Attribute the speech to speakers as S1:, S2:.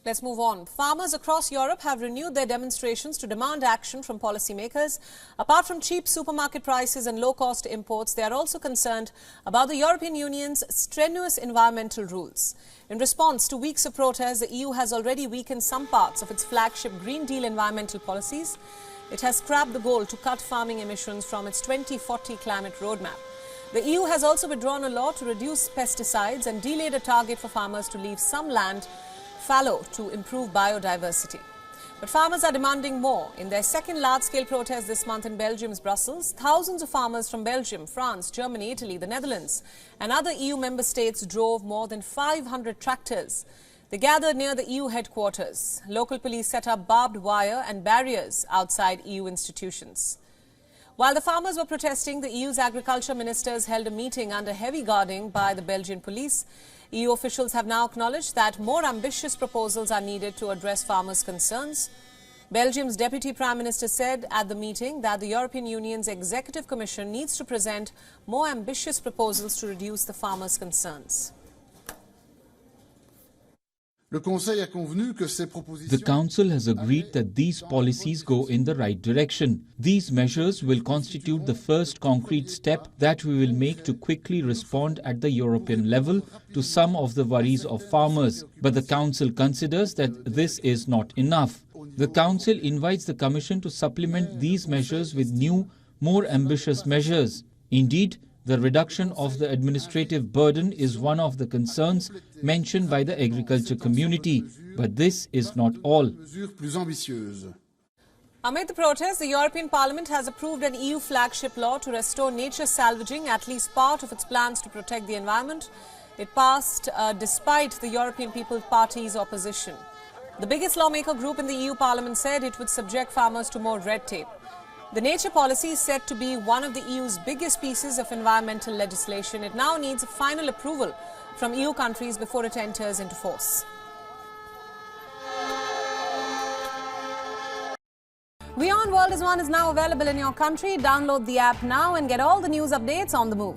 S1: Let's move on. Farmers across Europe have renewed their demonstrations to demand action from policymakers. Apart from cheap supermarket prices and low-cost imports, they are also concerned about the European Union's strenuous environmental rules. In response to weeks of protests, the EU has already weakened some parts of its flagship Green Deal environmental policies. It has scrapped the goal to cut farming emissions from its 2040 climate roadmap. The EU has also withdrawn a law to reduce pesticides and delayed a target for farmers to leave some land fallow to improve biodiversity. But farmers are demanding more. In their second large-scale protest this month in Belgium's Brussels, thousands of farmers from Belgium, France, Germany, Italy, the Netherlands and other EU member states drove more than 500 tractors. They gathered near the EU headquarters. Local police set up barbed wire and barriers outside EU institutions. While the farmers were protesting, the EU's agriculture ministers held a meeting under heavy guarding by the Belgian police. EU officials have now acknowledged that more ambitious proposals are needed to address farmers' concerns. Belgium's Deputy Prime Minister said at the meeting that the European Union's Executive Commission needs to present more ambitious proposals to reduce the farmers' concerns.
S2: The Council has agreed that these policies go in the right direction. These measures will constitute the first concrete step that we will make to quickly respond at the European level to some of the worries of farmers. But the Council considers that this is not enough. The Council invites the Commission to supplement these measures with new, more ambitious measures. Indeed, the reduction of the administrative burden is one of the concerns mentioned by the agriculture community, but this is not all.
S1: Amid the protests, the European Parliament has approved an EU flagship law to restore nature salvaging, at least part of its plans to protect the environment. It passed despite the European People's Party's opposition. The biggest lawmaker group in the EU Parliament said it would subject farmers to more red tape. The nature policy is said to be one of the EU's biggest pieces of environmental legislation. It now needs a final approval from EU countries before it enters into force. WION World is now available in your country. Download the app now and get all the news updates on the move.